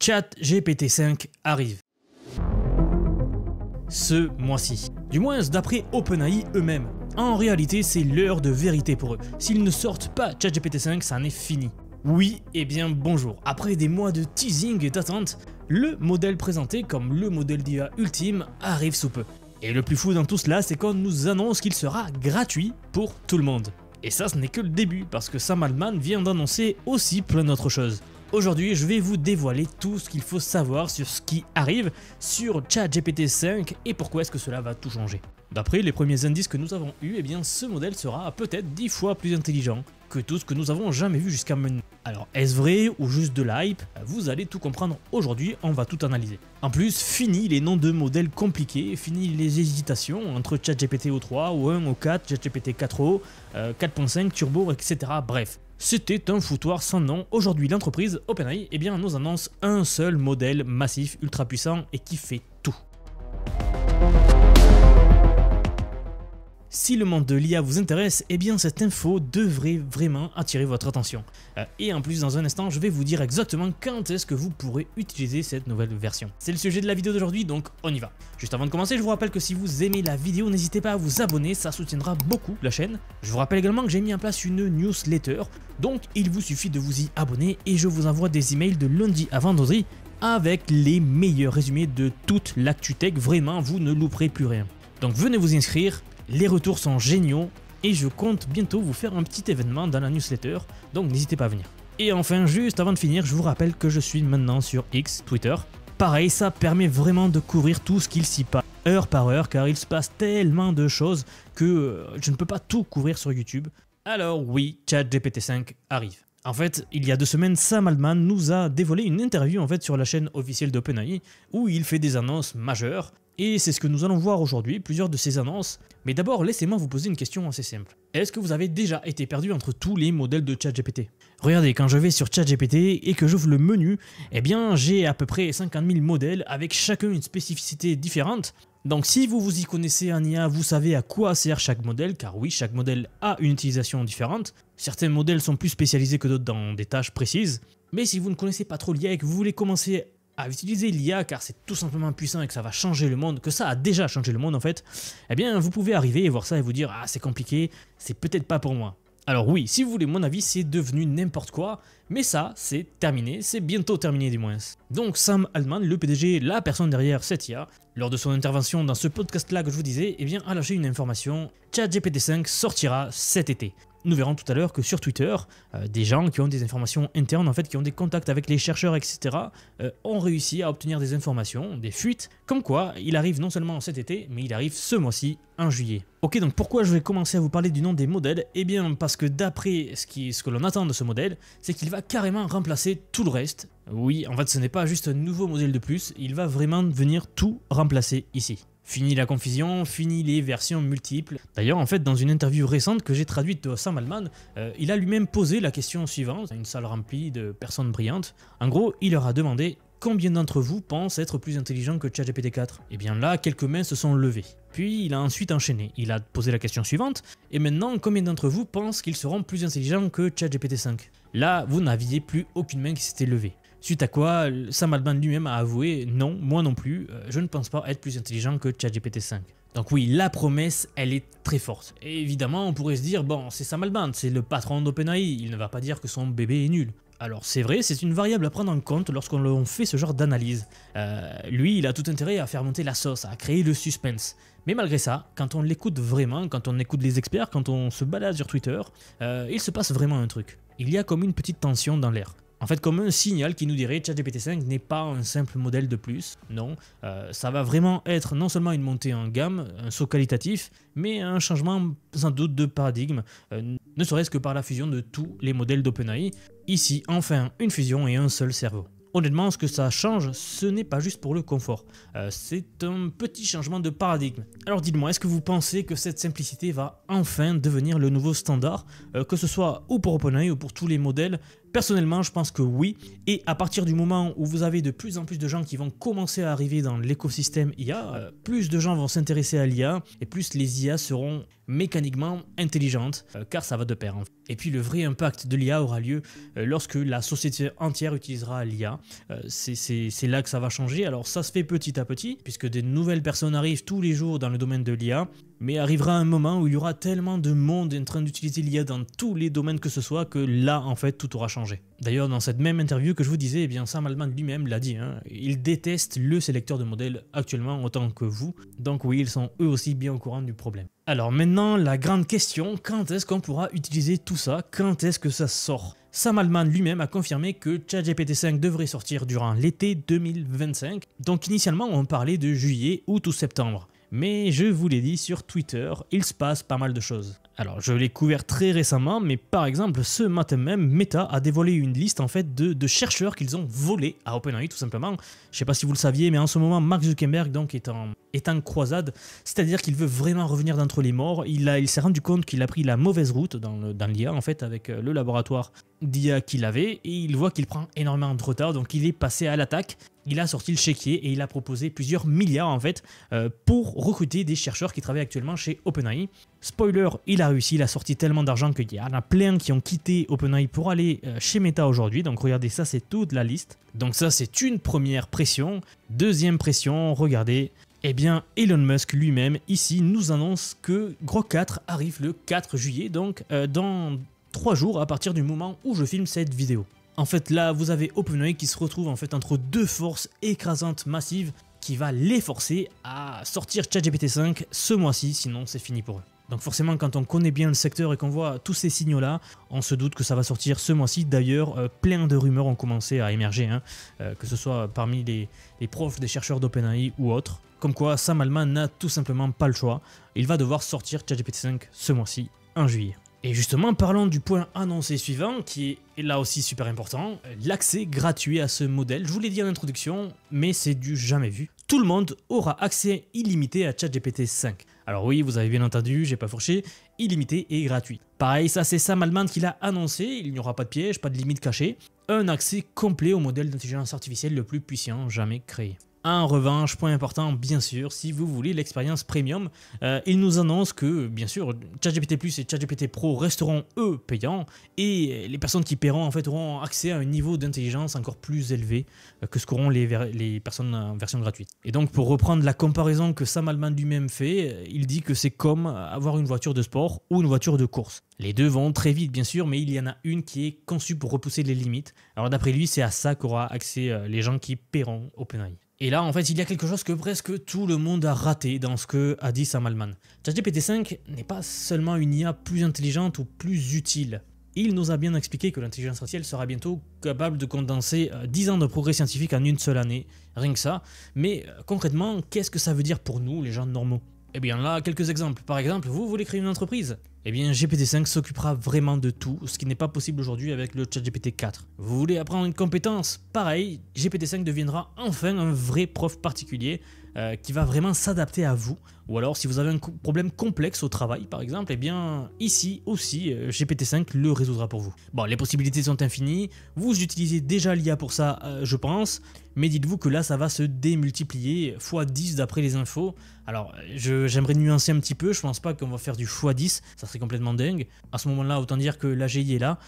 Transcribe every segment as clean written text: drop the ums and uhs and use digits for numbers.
ChatGPT 5 arrive. Ce mois-ci. Du moins d'après OpenAI eux-mêmes. En réalité, c'est l'heure de vérité pour eux. S'ils ne sortent pas ChatGPT 5, ça en est fini. Oui, eh bien bonjour. Après des mois de teasing et d'attente, le modèle présenté comme le modèle d'IA ultime arrive sous peu. Et le plus fou dans tout cela, c'est qu'on nous annonce qu'il sera gratuit pour tout le monde. Et ça, ce n'est que le début, parce que Sam Altman vient d'annoncer aussi plein d'autres choses. Aujourd'hui, je vais vous dévoiler tout ce qu'il faut savoir sur ce qui arrive sur ChatGPT 5 et pourquoi est-ce que cela va tout changer. D'après les premiers indices que nous avons eus, eh bien ce modèle sera peut-être 10 fois plus intelligent que tout ce que nous avons jamais vu jusqu'à maintenant. Alors est-ce vrai ou juste de l'hype? Vous allez tout comprendre aujourd'hui, on va tout analyser. En plus, fini les noms de modèles compliqués, fini les hésitations entre ChatGPT O3, O1, O4, ChatGPT 4o, 4.5, Turbo, etc. Bref. C'était un foutoir sans nom. Aujourd'hui, l'entreprise OpenAI nous annonce un seul modèle massif, ultra puissant et qui fait tout. Si le monde de l'IA vous intéresse, eh bien cette info devrait vraiment attirer votre attention. Et en plus, dans un instant, je vais vous dire exactement quand est-ce que vous pourrez utiliser cette nouvelle version. C'est le sujet de la vidéo d'aujourd'hui, donc on y va. Juste avant de commencer, je vous rappelle que si vous aimez la vidéo, n'hésitez pas à vous abonner, ça soutiendra beaucoup la chaîne. Je vous rappelle également que j'ai mis en place une newsletter, donc il vous suffit de vous y abonner et je vous envoie des emails de lundi à vendredi avec les meilleurs résumés de toute l'actu tech. Vraiment, vous ne louperez plus rien. Donc venez vous inscrire. Les retours sont géniaux et je compte bientôt vous faire un petit événement dans la newsletter, donc n'hésitez pas à venir. Et enfin, juste avant de finir, je vous rappelle que je suis maintenant sur X, Twitter. Pareil, ça permet vraiment de couvrir tout ce qu'il s'y passe, heure par heure, car il se passe tellement de choses que je ne peux pas tout couvrir sur YouTube. Alors oui, ChatGPT 5 arrive. En fait, il y a 2 semaines, Sam Altman nous a dévoilé une interview sur la chaîne officielle d'OpenAI où il fait des annonces majeures. Et c'est ce que nous allons voir aujourd'hui, plusieurs de ces annonces. Mais d'abord, laissez-moi vous poser une question assez simple. Est-ce que vous avez déjà été perdu entre tous les modèles de ChatGPT? Regardez, quand je vais sur ChatGPT et que j'ouvre le menu, eh bien j'ai à peu près 50 000 modèles avec chacun une spécificité différente. Donc si vous vous y connaissez en IA, vous savez à quoi sert chaque modèle, car oui, chaque modèle a une utilisation différente. Certains modèles sont plus spécialisés que d'autres dans des tâches précises. Mais si vous ne connaissez pas trop l'IA et que vous voulez commencer à utiliser l'IA car c'est tout simplement puissant et que ça va changer le monde, que ça a déjà changé le monde en fait, eh bien vous pouvez arriver et voir ça et vous dire « Ah c'est compliqué, c'est peut-être pas pour moi ». Alors oui, si vous voulez mon avis, c'est devenu n'importe quoi, mais ça c'est terminé, c'est bientôt terminé du moins. Donc Sam Altman, le PDG, la personne derrière cette IA, lors de son intervention dans ce podcast-là que je vous disais, eh bien a lâché une information, ChatGPT 5 sortira cet été. Nous verrons tout à l'heure que sur Twitter, des gens qui ont des informations internes, qui ont des contacts avec les chercheurs, etc., ont réussi à obtenir des informations, des fuites, comme quoi il arrive non seulement cet été, mais il arrive ce mois-ci, en juillet. Ok, donc pourquoi je vais commencer à vous parler du nom des modèles? Eh bien parce que d'après ce que l'on attend de ce modèle, c'est qu'il va carrément remplacer tout le reste. Oui, en fait ce n'est pas juste un nouveau modèle de plus, il va vraiment venir tout remplacer ici. Fini la confusion, fini les versions multiples. D'ailleurs, en fait, dans une interview récente que j'ai traduite de Sam Altman, il a lui-même posé la question suivante à une salle remplie de personnes brillantes. En gros, il leur a demandé « Combien d'entre vous pensent être plus intelligents que ChatGPT 4 ?» Et bien là, quelques mains se sont levées. Puis, il a ensuite enchaîné. Il a posé la question suivante « Et maintenant, combien d'entre vous pensent qu'ils seront plus intelligents que ChatGPT 5 ?» Là, vous n'aviez plus aucune main qui s'était levée. Suite à quoi, Sam Altman lui-même a avoué « Non, moi non plus, je ne pense pas être plus intelligent que ChatGPT 5 ». Donc oui, la promesse, elle est très forte. Et évidemment, on pourrait se dire « Bon, c'est Sam Altman, c'est le patron d'OpenAI, il ne va pas dire que son bébé est nul ». Alors c'est vrai, c'est une variable à prendre en compte lorsqu'on fait ce genre d'analyse. Lui, il a tout intérêt à faire monter la sauce, à créer le suspense. Mais malgré ça, quand on l'écoute vraiment, quand on écoute les experts, quand on se balade sur Twitter, il se passe vraiment un truc. Il y a comme une petite tension dans l'air. En fait, comme un signal qui nous dirait ChatGPT 5 n'est pas un simple modèle de plus, non, ça va vraiment être non seulement une montée en gamme, un saut qualitatif, mais un changement sans doute de paradigme, ne serait-ce que par la fusion de tous les modèles d'OpenAI. Ici, enfin, une fusion et un seul cerveau. Honnêtement, ce que ça change, ce n'est pas juste pour le confort, c'est un petit changement de paradigme. Alors dites-moi, est-ce que vous pensez que cette simplicité va enfin devenir le nouveau standard, que ce soit ou pour OpenAI ou pour tous les modèles Personnellement, je pense que oui, et à partir du moment où vous avez de plus en plus de gens qui vont commencer à arriver dans l'écosystème IA, plus de gens vont s'intéresser à l'IA, et plus les IA seront mécaniquement intelligentes, car ça va de pair. Et puis le vrai impact de l'IA aura lieu lorsque la société entière utilisera l'IA. C'est là que ça va changer. Alors ça se fait petit à petit, puisque des nouvelles personnes arrivent tous les jours dans le domaine de l'IA, mais arrivera un moment où il y aura tellement de monde en train d'utiliser l'IA dans tous les domaines que ce soit, que là en fait tout aura changé. D'ailleurs dans cette même interview que je vous disais, eh bien Sam Altman lui-même l'a dit, il déteste le sélecteur de modèles actuellement autant que vous, donc oui, ils sont eux aussi bien au courant du problème. Alors maintenant, la grande question, quand est-ce qu'on pourra utiliser tout ça? Quand est-ce que ça sort? Sam Altman lui-même a confirmé que ChatGPT 5 devrait sortir durant l'été 2025, donc initialement on parlait de juillet, août ou septembre. Mais je vous l'ai dit sur Twitter, il se passe pas mal de choses. Alors je l'ai couvert très récemment, mais par exemple ce matin même, Meta a dévoilé une liste en fait de chercheurs qu'ils ont volés à OpenAI tout simplement. Je sais pas si vous le saviez, mais en ce moment Mark Zuckerberg donc est en croisade, c'est-à-dire qu'il veut vraiment revenir d'entre les morts. Il s'est rendu compte qu'il a pris la mauvaise route dans l'IA en fait avec le laboratoire d'IA qu'il avait, et il voit qu'il prend énormément de retard, donc il est passé à l'attaque. Il a sorti le chéquier et il a proposé plusieurs milliards en fait pour recruter des chercheurs qui travaillent actuellement chez OpenAI. Spoiler, il a réussi, il a sorti tellement d'argent qu'il y en a plein qui ont quitté OpenAI pour aller chez Meta aujourd'hui. Donc regardez, ça c'est toute la liste. Donc ça c'est une première pression. Deuxième pression, regardez. Eh bien, Elon Musk lui-même ici nous annonce que Grok 4 arrive le 4 juillet, donc dans 3 jours à partir du moment où je filme cette vidéo. En fait, là, vous avez OpenAI qui se retrouve en fait entre deux forces écrasantes massives qui va les forcer à sortir ChatGPT 5 ce mois-ci, sinon c'est fini pour eux. Donc forcément, quand on connaît bien le secteur et qu'on voit tous ces signaux-là, on se doute que ça va sortir ce mois-ci. D'ailleurs, plein de rumeurs ont commencé à émerger, que ce soit parmi les profs des chercheurs d'OpenAI ou autres. Comme quoi, Sam Altman n'a tout simplement pas le choix. Il va devoir sortir ChatGPT 5 ce mois-ci, en juillet. Et justement, parlons du point annoncé suivant, qui est là aussi super important, l'accès gratuit à ce modèle. Je vous l'ai dit en introduction, mais c'est du jamais vu. Tout le monde aura accès illimité à ChatGPT 5. Alors oui, vous avez bien entendu, j'ai pas fourché, illimité et gratuit. Pareil, ça c'est Sam Altman qui l'a annoncé, il n'y aura pas de piège, pas de limite cachée. Un accès complet au modèle d'intelligence artificielle le plus puissant jamais créé. En revanche, point important, bien sûr, si vous voulez l'expérience premium, il nous annonce que, bien sûr, ChatGPT Plus et ChatGPT Pro resteront, eux, payants, et les personnes qui paieront, en fait, auront accès à un niveau d'intelligence encore plus élevé que ce qu'auront les personnes en version gratuite. Et donc, pour reprendre la comparaison que Sam Altman lui-même fait, il dit que c'est comme avoir une voiture de sport ou une voiture de course. Les deux vont très vite, bien sûr, mais il y en a une qui est conçue pour repousser les limites. Alors, d'après lui, c'est à ça qu'aura accès les gens qui paieront OpenAI. Et là, en fait, il y a quelque chose que presque tout le monde a raté dans ce que a dit Sam Altman. ChatGPT 5 n'est pas seulement une IA plus intelligente ou plus utile. Il nous a bien expliqué que l'intelligence artificielle sera bientôt capable de condenser 10 ans de progrès scientifique en une seule année, rien que ça. Mais concrètement, qu'est-ce que ça veut dire pour nous, les gens normaux? Eh bien là, quelques exemples. Par exemple, vous voulez créer une entreprise? Eh bien GPT-5 s'occupera vraiment de tout, ce qui n'est pas possible aujourd'hui avec le ChatGPT 4. Vous voulez apprendre une compétence? Pareil, GPT-5 deviendra enfin un vrai prof particulier qui va vraiment s'adapter à vous. Ou alors, si vous avez un problème complexe au travail, par exemple, eh bien, ici aussi, GPT-5 le résoudra pour vous. Bon, les possibilités sont infinies. Vous utilisez déjà l'IA pour ça, je pense. Mais dites-vous que là, ça va se démultiplier x10 d'après les infos. Alors, j'aimerais nuancer un petit peu. Je pense pas qu'on va faire du x10. Ça serait complètement dingue. À ce moment-là, autant dire que l'AGI est là.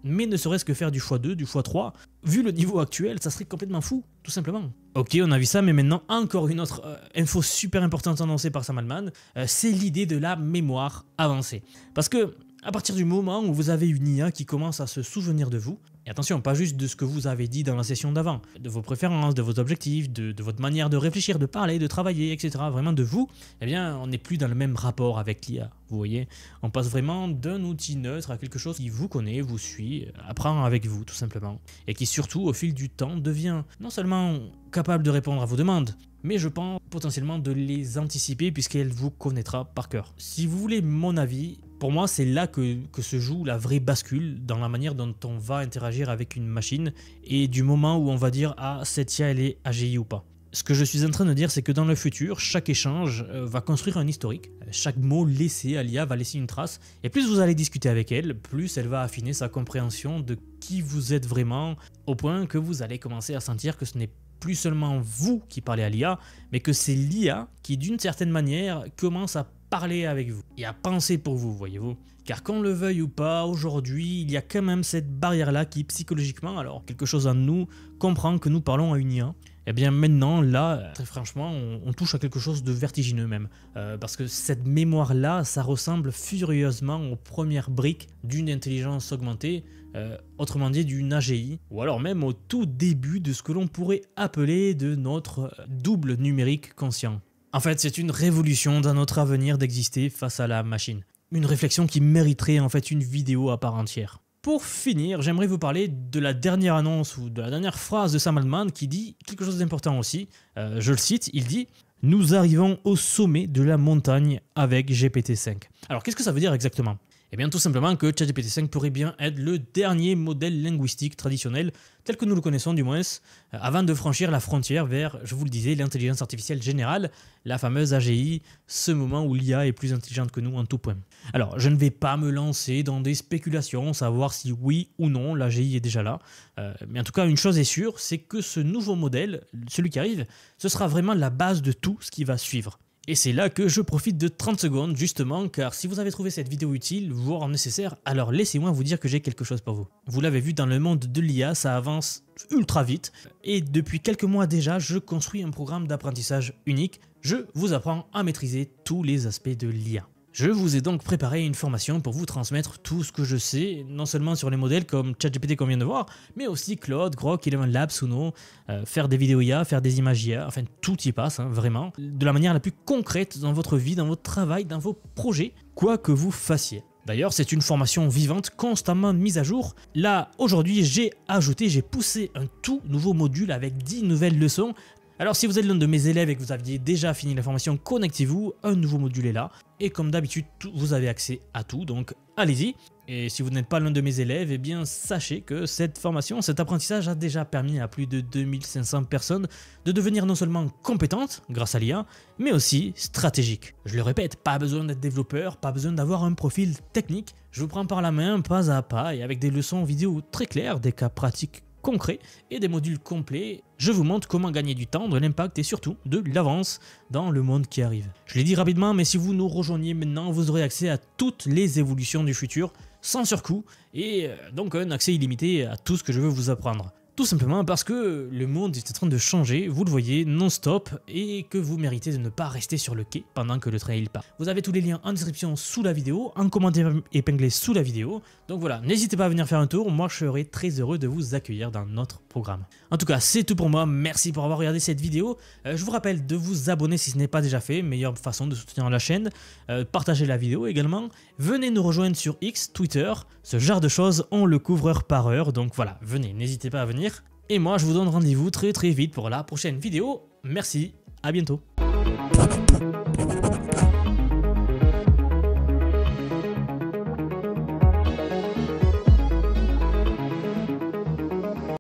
Mais ne serait-ce que faire du x2, du x3, vu le niveau actuel, ça serait complètement fou, tout simplement. Ok, on a vu ça, mais maintenant, encore une autre info super importante annoncée par Sam Altman, c'est l'idée de la mémoire avancée. Parce que, à partir du moment où vous avez une IA qui commence à se souvenir de vous, et attention, pas juste de ce que vous avez dit dans la session d'avant, de vos préférences, de vos objectifs, de votre manière de réfléchir, de parler, de travailler, etc., vraiment de vous, eh bien, on n'est plus dans le même rapport avec l'IA, vous voyez. On passe vraiment d'un outil neutre à quelque chose qui vous connaît, vous suit, apprend avec vous, tout simplement, et qui surtout, au fil du temps, devient non seulement capable de répondre à vos demandes, mais je pense potentiellement de les anticiper puisqu'elle vous connaîtra par cœur. Si vous voulez mon avis, pour moi c'est là que se joue la vraie bascule dans la manière dont on va interagir avec une machine et du moment où on va dire ah cette IA elle est AGI ou pas. Ce que je suis en train de dire, c'est que dans le futur, chaque échange va construire un historique. Chaque mot laissé à l'IA va laisser une trace. Et plus vous allez discuter avec elle, plus elle va affiner sa compréhension de qui vous êtes vraiment, au point que vous allez commencer à sentir que ce n'est plus seulement vous qui parlez à l'IA, mais que c'est l'IA qui, d'une certaine manière, commence à parler avec vous et à penser pour vous, voyez-vous. Car qu'on le veuille ou pas, aujourd'hui, il y a quand même cette barrière-là qui, psychologiquement, alors quelque chose en nous comprend que nous parlons à une IA. Et bien maintenant, là, très franchement, on touche à quelque chose de vertigineux même. Parce que cette mémoire-là, ça ressemble furieusement aux premières briques d'une intelligence augmentée, autrement dit d'une AGI, ou alors même au tout début de ce que l'on pourrait appeler de notre double numérique conscient. En fait, c'est une révolution dans notre avenir d'exister face à la machine. Une réflexion qui mériterait en fait une vidéo à part entière. Pour finir, j'aimerais vous parler de la dernière annonce ou de la dernière phrase de Sam Altman qui dit quelque chose d'important aussi. Je le cite, il dit « Nous arrivons au sommet de la montagne avec GPT-5 ». Alors qu'est-ce que ça veut dire exactement ? Eh bien tout simplement que ChatGPT-5 pourrait bien être le dernier modèle linguistique traditionnel, tel que nous le connaissons du moins, avant de franchir la frontière vers, je vous le disais, l'intelligence artificielle générale, la fameuse AGI, ce moment où l'IA est plus intelligente que nous en tout point. Alors je ne vais pas me lancer dans des spéculations, savoir si oui ou non l'AGI est déjà là, mais en tout cas une chose est sûre, c'est que ce nouveau modèle, celui qui arrive, ce sera vraiment la base de tout ce qui va suivre. Et c'est là que je profite de 30 secondes justement, car si vous avez trouvé cette vidéo utile, voire nécessaire, alors laissez-moi vous dire que j'ai quelque chose pour vous. Vous l'avez vu, dans le monde de l'IA, ça avance ultra vite, et depuis quelques mois déjà, je construis un programme d'apprentissage unique. Je vous apprends à maîtriser tous les aspects de l'IA. Je vous ai donc préparé une formation pour vous transmettre tout ce que je sais, non seulement sur les modèles comme ChatGPT qu'on vient de voir, mais aussi Claude, Grok, Element Labs, Suno, faire des vidéos IA, faire des images IA, enfin tout y passe, hein, vraiment, de la manière la plus concrète dans votre vie, dans votre travail, dans vos projets, quoi que vous fassiez. D'ailleurs, c'est une formation vivante, constamment mise à jour. Là, aujourd'hui, j'ai poussé un tout nouveau module avec 10 nouvelles leçons. Alors si vous êtes l'un de mes élèves et que vous aviez déjà fini la formation, connectez-vous, un nouveau module est là. Et comme d'habitude, vous avez accès à tout, donc allez-y. Et si vous n'êtes pas l'un de mes élèves, eh bien sachez que cette formation, cet apprentissage a déjà permis à plus de 2500 personnes de devenir non seulement compétentes grâce à l'IA, mais aussi stratégiques. Je le répète, pas besoin d'être développeur, pas besoin d'avoir un profil technique. Je vous prends par la main, pas à pas, et avec des leçons vidéo très claires, des cas pratiques concrets et des modules complets, je vous montre comment gagner du temps, de l'impact et surtout de l'avance dans le monde qui arrive. Je l'ai dit rapidement, mais si vous nous rejoignez maintenant, vous aurez accès à toutes les évolutions du futur sans surcoût et donc un accès illimité à tout ce que je veux vous apprendre. Tout simplement parce que le monde est en train de changer, vous le voyez, non-stop, et que vous méritez de ne pas rester sur le quai pendant que le train il part. Vous avez tous les liens en description sous la vidéo, en commentaire épinglé sous la vidéo. Donc voilà, n'hésitez pas à venir faire un tour, moi je serai très heureux de vous accueillir dans notre programme. En tout cas, c'est tout pour moi, merci pour avoir regardé cette vidéo. Je vous rappelle de vous abonner si ce n'est pas déjà fait, meilleure façon de soutenir la chaîne. Partagez la vidéo également. Venez nous rejoindre sur X, Twitter, ce genre de choses, on le couvre heure par heure, donc voilà, venez, n'hésitez pas à venir. Et moi, je vous donne rendez-vous très vite pour la prochaine vidéo. Merci, à bientôt.